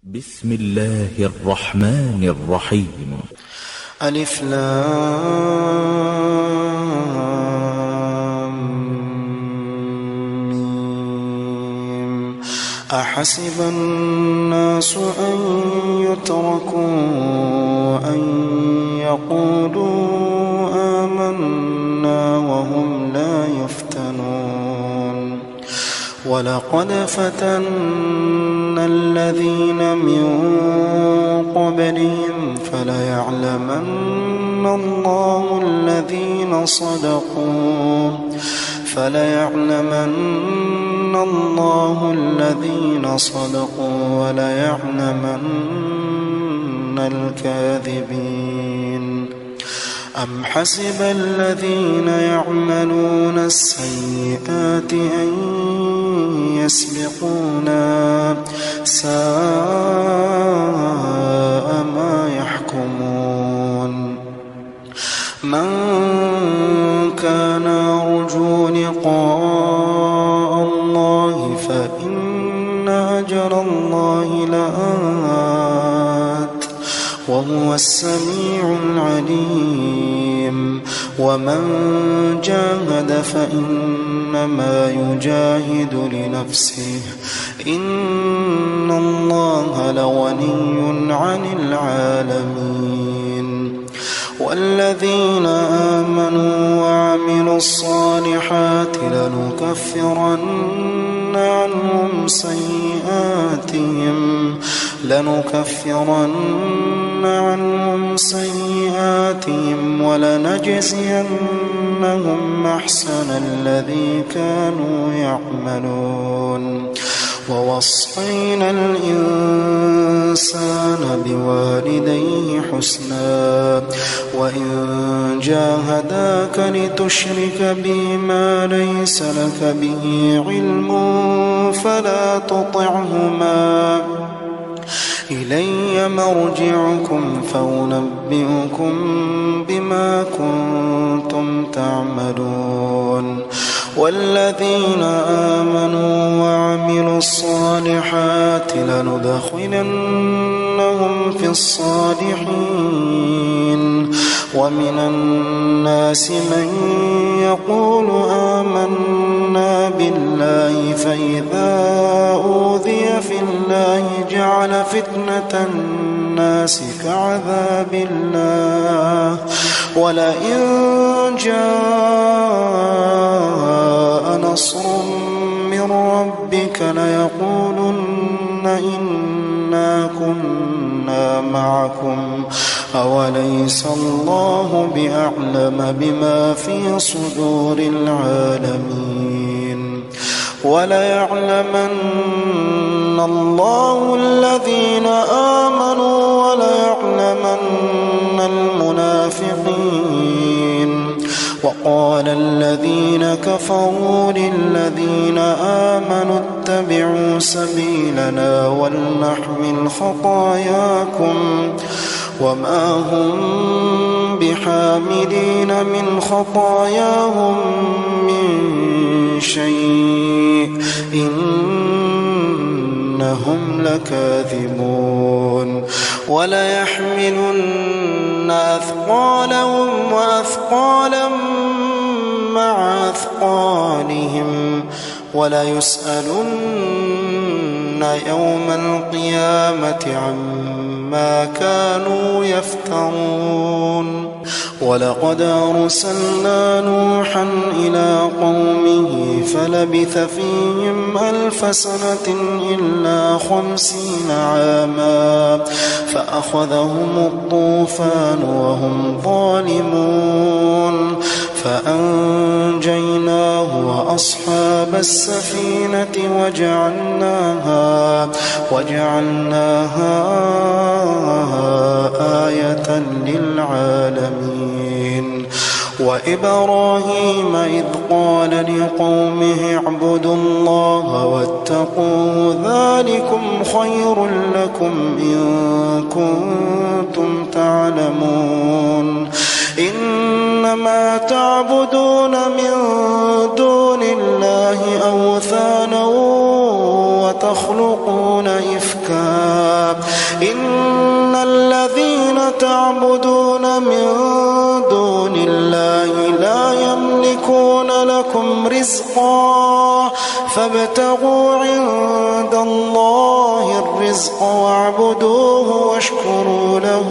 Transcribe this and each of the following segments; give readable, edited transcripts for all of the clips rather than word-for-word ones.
بسم الله الرحمن الرحيم. ألف لام ميم. أحسب الناس أن يتركوا أن يقولوا آمنا وهم لا يفتنون ولقد فتنا الذين من قبلهم فليعلمن الله الذين صدقوا وليعلمن الكاذبين. أم حسب الذين يعملون السيئات أن يسبقونا ساء ما يحكمون. من كان يرجو لقاء الله فإن أجل الله لآت وهو السميع العليم. ومن جاهد فإنما يجاهد لنفسه إن الله لغني عن العالمين. والذين آمنوا وعملوا الصالحات لنكفرن عنهم سيئاتهم ولنجزينهم أحسن الذي كانوا يعملون. ووصينا الإنسان بوالديه حسنا وإن جاهداك لتشرك بي ما ليس لك به علم فلا تطعهما إلي مرجعكم فأنبئكم بما كنتم تعملون. والذين آمنوا وعملوا الصالحات لندخلنهم في الصالحين. ومن الناس من يقول آمنا بالله فإذا أوذي في الله جعل فتنة الناس كعذاب الله ولئن جاء نصر من ربك ليقولن إنا كنا معكم أوليس الله بأعلم بما في صدور العالمين. وليعلمن الله الذين آمنوا وليعلمن المنافقين. وقال الذين كفروا للذين آمنوا اتبعوا سبيلنا ولنحمل خطاياكم وما هم بحاملين من خطاياهم من شيء إنهم لكاذبون. وليحملن أثقالهم وأثقالا مع أثقالهم وليسألن يوم القيامة عما كانوا يفترون. ولقد أرسلنا نوحا إلى قومه فلبث فيهم 1000 سنة إلا 50 عاما فأخذهم الطوفان وهم ظالمون فأنجيناه وأصحاب السفينة وجعلناها آية للعالمين. وإبراهيم إذ قال لقومه اعبدوا الله واتقوه ذلكم خير لكم إن كنتم تعلمون. إنما تعبدون من دون الله أوثانا ويخلقون إفكا إن الذين تعبدون من دون الله لا يملكون لكم رزقا فابتغوا عند الله الرزق واعبدوه واشكروا له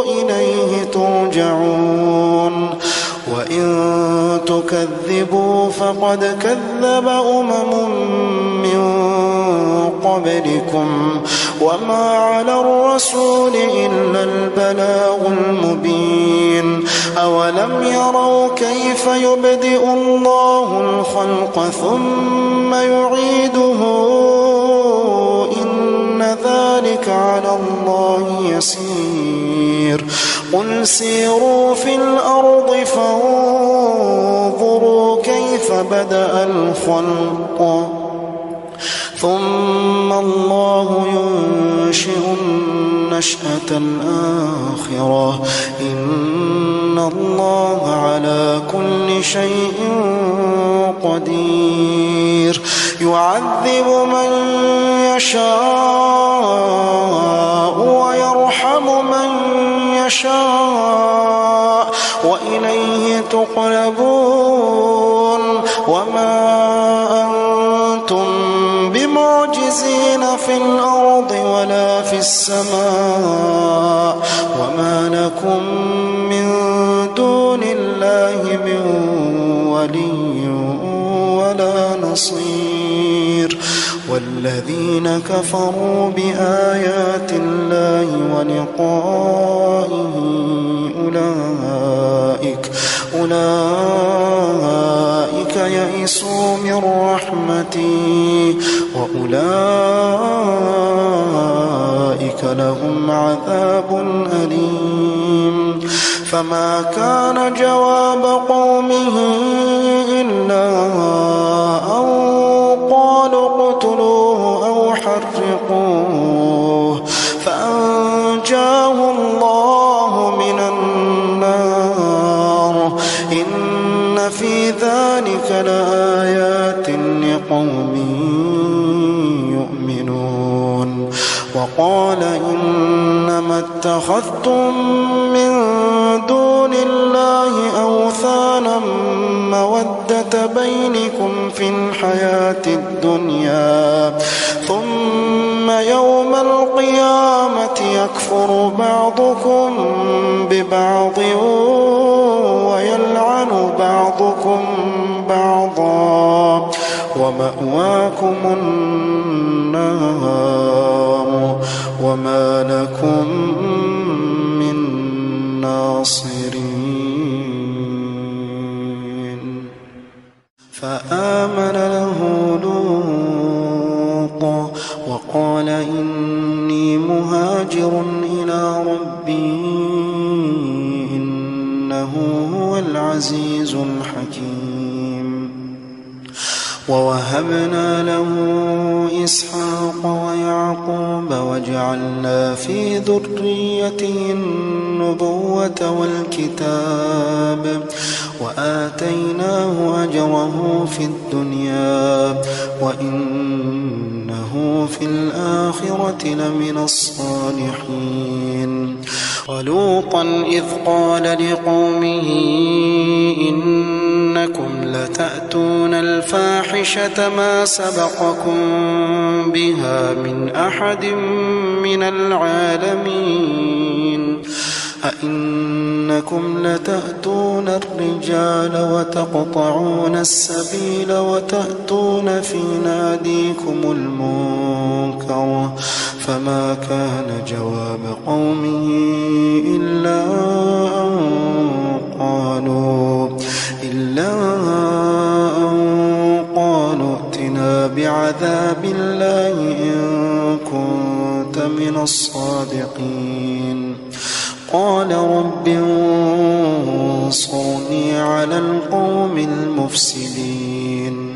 إليه ترجعون وإن تكذبوا فقد كذب من قبلكم وما على الرسول إلا البلاغ المبين أولم يروا كيف يبدئ الله الخلق ثم يعيده إن ذلك على الله يسير قل سيروا في الأرض فانظروا كيف بدأ الخلق ثم الله ينشئ النشأة الآخرة إن الله على كل شيء قدير يعذب من يشاء ويرحم من يشاء وإليه تقلبون وما أنتم بمعجزين في الأرض ولا في السماء وما لكم من دون الله من ولي ولا نصير والذين كفروا بآيات الله ولقائه أولئك يئسوا من رحمتي وأولئك لهم عذاب أليم فما كان جواب قومه إلا أن قالوا اقتلوه أو حرقوه فأنجاه الله من النار إن في ذلك لآيات لقوم يؤمنون وقال إنما اتخذتم من دون الله أوثانا مودة بينكم في الحياة الدنيا ثم يوم القيامة يكفر بعضكم ببعض ويلعن بعضكم بعضا ومأواكم النار وما لكم من ناصرين فآمن له لوط وقال إني مهاجر إلى ربي إنه هو العزيز الحكيم ووهبنا له إسحاق ويعقوب وجعلنا في ذريته النبوة والكتاب وآتيناه أجره في الدنيا وإنه في الآخرة لمن الصالحين ولوطا إذ قال لقومه إنكم لتأتون الفاحشة ما سبقكم بها من أحد من العالمين أئنكم لتأتون الرجال وتقطعون السبيل وتأتون في ناديكم المنكر فما كان جواب قومه إلا أن قالوا ائتنا بعذاب الله إن كنت من الصادقين قال رب انصرني على القوم المفسدين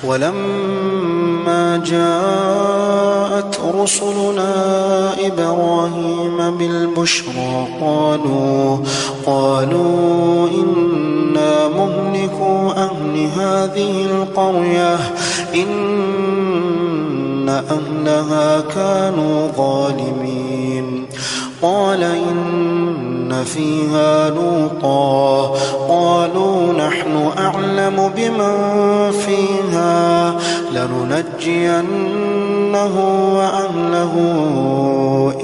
ولما جاءت رسلنا إبراهيم بالبشرى قالوا إنا مهلكو أهل هذه القرية إن أهلها كانوا ظالمين قال إن فيها لوطا قالوا نحن أعلم بمن فيها لننجينه وأهله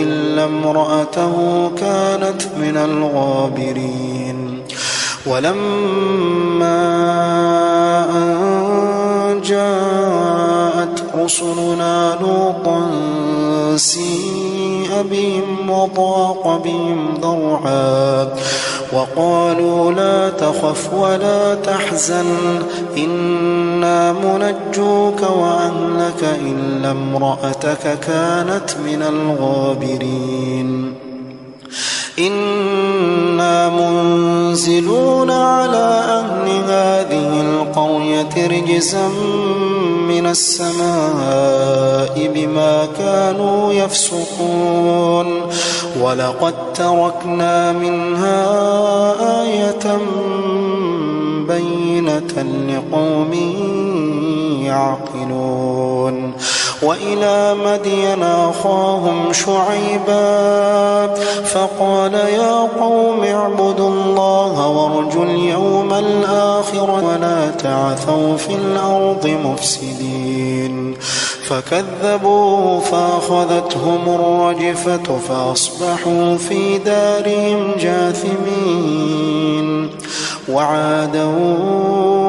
إلا امرأته كانت من الغابرين ولما أن جاءت رسلنا لوطا سيء بهم وضاق بهم ذرعا وقالوا لا تخف ولا تحزن إنا منجوك وأهلك إلا امرأتك كانت من الغابرين إنا منزلون على أهل هذه القرية رجزا من السماء بما كانوا يفسقون ولقد تركنا منها آية بينة لقوم يعقلون وإلى مدين أخاهم شعيبا فقال يا قوم اعبدوا الله وارجوا اليوم الآخر ولا تعثوا في الأرض مفسدين فكذبوه فأخذتهم الرجفة فأصبحوا في دارهم جاثمين وعادا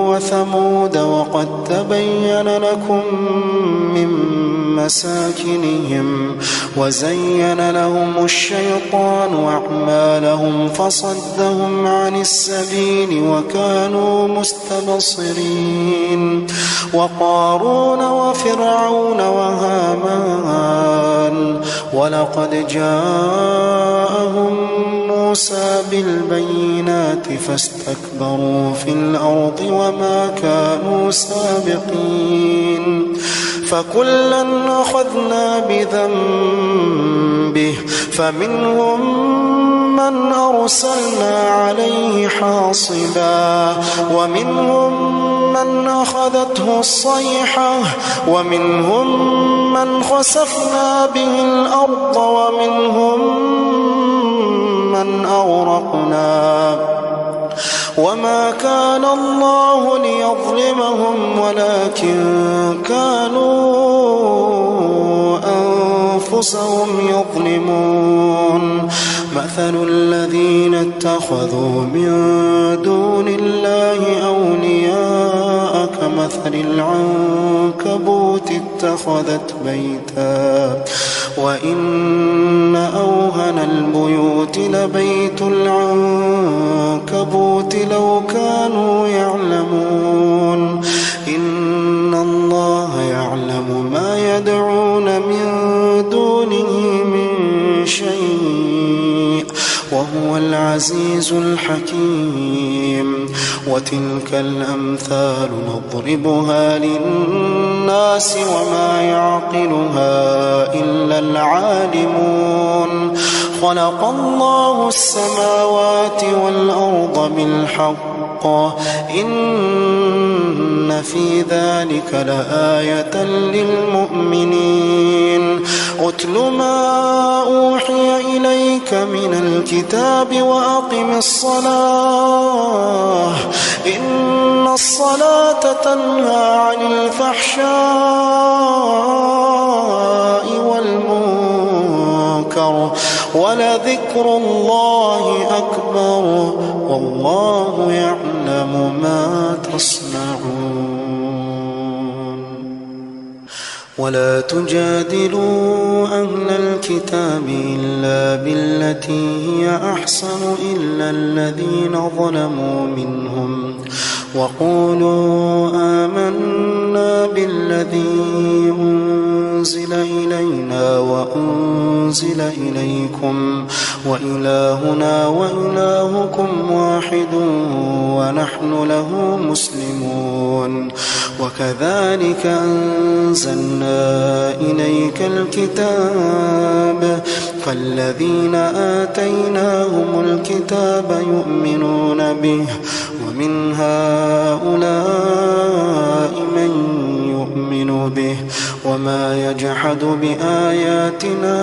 وثمود وقد تبين لكم من مساكنهم وزين لهم الشيطان أعمالهم فصدهم عن السبيل وكانوا مستبصرين وقارون وفرعون وهامان ولقد جاءهم موسى بالبينات فاستكبروا في الأرض وما كانوا سابقين فكلا أخذنا بذنبه فمنهم من أرسلنا عليه حاصبا ومنهم من أخذته الصيحة ومنهم من خسفنا به الأرض ومنهم من أغرقنا وما كان الله ليظلمهم ولكن كانوا أنفسهم يظلمون مثل الذين اتخذوا من دون الله أولياء كمثل العنكبوت اتخذت بيتا وإن أوهن البيوت لبيت العنكبوت لو كانوا يعلمون إن الله يعلم ما يدعون من دونه من شيء وهو العزيز الحكيم وتلك الأمثال نضربها للناس وما يعقلها إلا العالمون خلق الله السماوات والأرض بالحق إن في ذلك لآية للمؤمنين أتل ما أوحي إليك من الكتاب وأقم الصلاة إن الصلاة تنهى عن الفحشاء والمنكر ولذكر الله أكبر والله يعلم ما تصنعون ولا تجادلوا أهل الكتاب إلا بالتي هي أحسن إلا الذين ظلموا منهم وقولوا آمنا بالذي أنزل إلينا وأنزل إليكم وإلهنا وإلهكم واحد ونحن له مسلمون وكذلك أنزلنا إليك الكتاب فالذين آتيناهم الكتاب يؤمنون به ومن هؤلاء من يؤمن به وما يجحد بآياتنا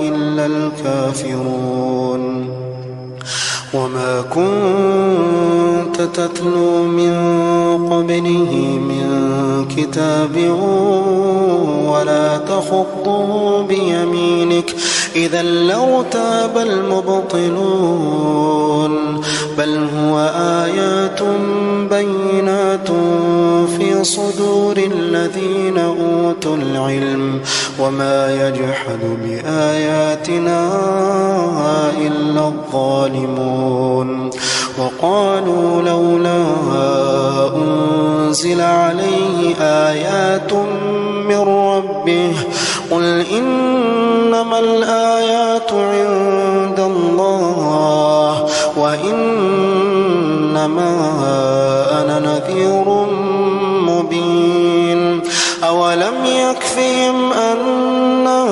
إلا الكافرون وما كنت تتلو من قبله من كتاب ولا تخطه بيمينك إذا لارتاب المبطلون بل هو آيات بينات في صدور الذين أوتوا العلم وما يجحد بآياتنا إلا الظالمون وقالوا لولا أنزل عليه آيات من ربه قل إنما الآيات عند الله وإنما أنا نذير مبين أولم يكفهم أنا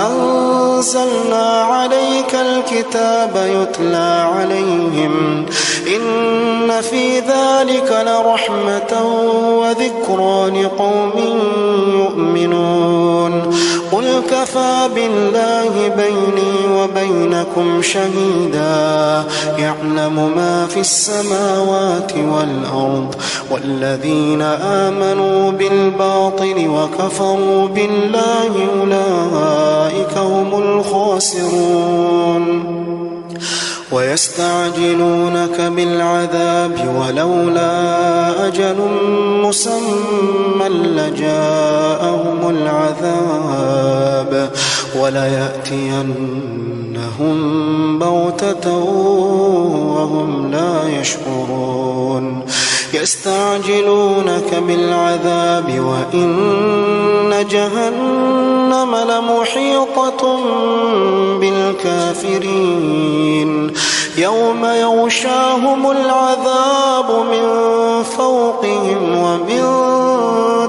أنزلنا عليك الكتاب يتلى عليهم إن في ذلك لرحمة وذكرى لقوم يؤمنون قل كفى بالله بيني وبينكم شهيدا يعلم ما في السماوات والأرض والذين آمنوا بالباطل وكفروا بالله أولئك هم الخاسرون ويستعجلونك بالعذاب ولولا أجل مسمى لجاءهم العذاب وليأتينهم بغتة وهم لا يشعرون يستعجلونك بالعذاب وإن جهنم لمحيطة بالكافرين يوم يغشاهم العذاب من فوقهم ومن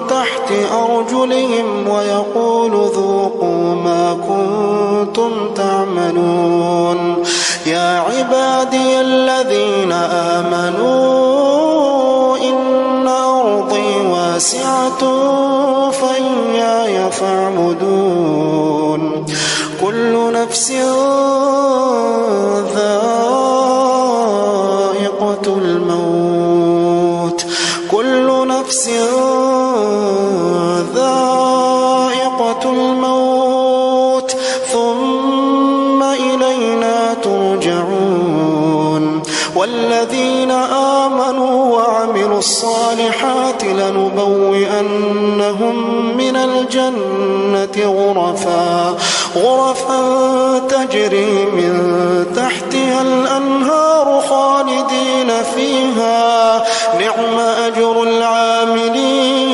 تحت أرجلهم ويقول ذوقوا ما كنتم تعملون يا عبادي الذين آمنوا إن أرضي واسعة فإياي فاعبدون كل نفس ذائقة الموت كل نفس ذائقة الموت ثم إلينا ترجعون والذين آمنوا وعملوا الصالحات لنبوئنهم من الجنة غرفا تجري من تحتها الأنهار خالدين فيها نعم أجر العاملين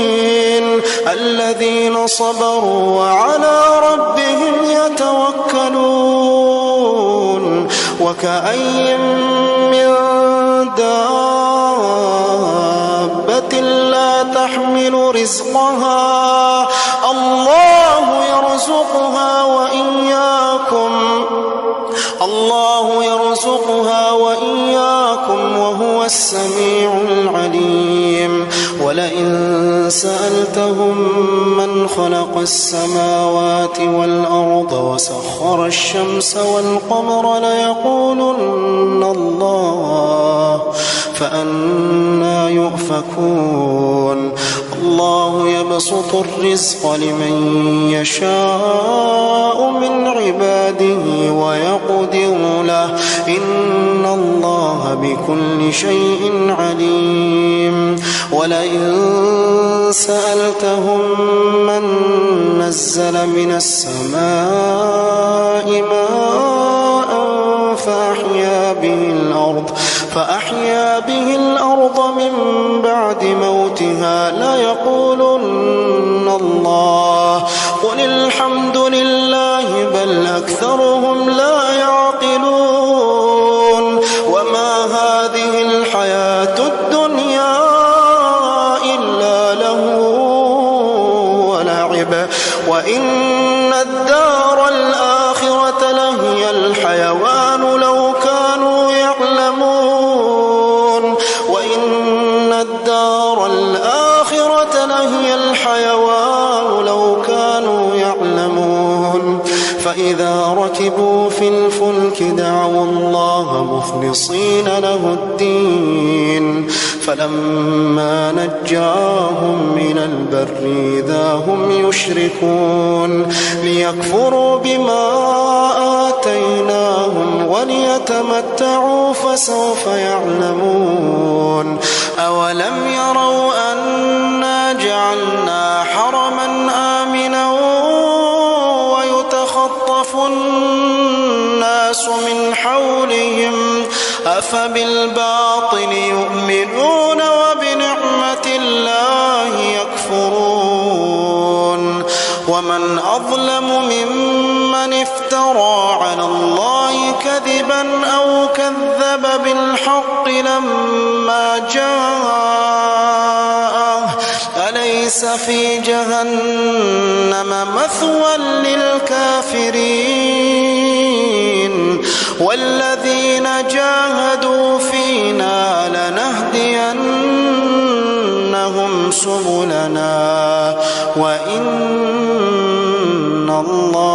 الذين صبروا وعلى ربهم يتوكلون وكأي من دابة لا تحمل رزقها الله يرزقها وإياكم وهو السميع العليم ولئن سألتهم من خلق السماوات والأرض وسخر الشمس والقمر ليقولن الله فأنى يؤفكون الله يبسط الرزق لمن يشاء من عباده ويقدر له إن الله بكل شيء عليم ولئن سألتهم من نزل من السماء ماء فأحيا به الأرض من بعد موتها ليقولن الله قل الحمد لله بل أكثرهم لا يعقلون وما هذه الحياة الدنيا إلا له ولعب وإن الدار الآخرة لهي الحيوان لو كانوا يعلمون وإن الدار الآخرة لهي الحيوان لو كانوا يعلمون فإذا ركبوا في الفلك دعوا الله مخلصين له الدين فلما نجاهم من البر إذا هم يشركون ليكفروا بما آتيناهم وليتمتعوا فسوف يعلمون أولم يروا أنا جعلنا حرما آمنا ويتخطف الناس من حولهم أفبالباطل يؤمنون وبنعمة الله يكفرون ومن أظلم ممن افترى على الله كذبا أو كذب بالحق لما جاءه أليس في جهنم مثوى للكافرين والذين جاهدوا فينا لنهدينهم سبلنا وإن الله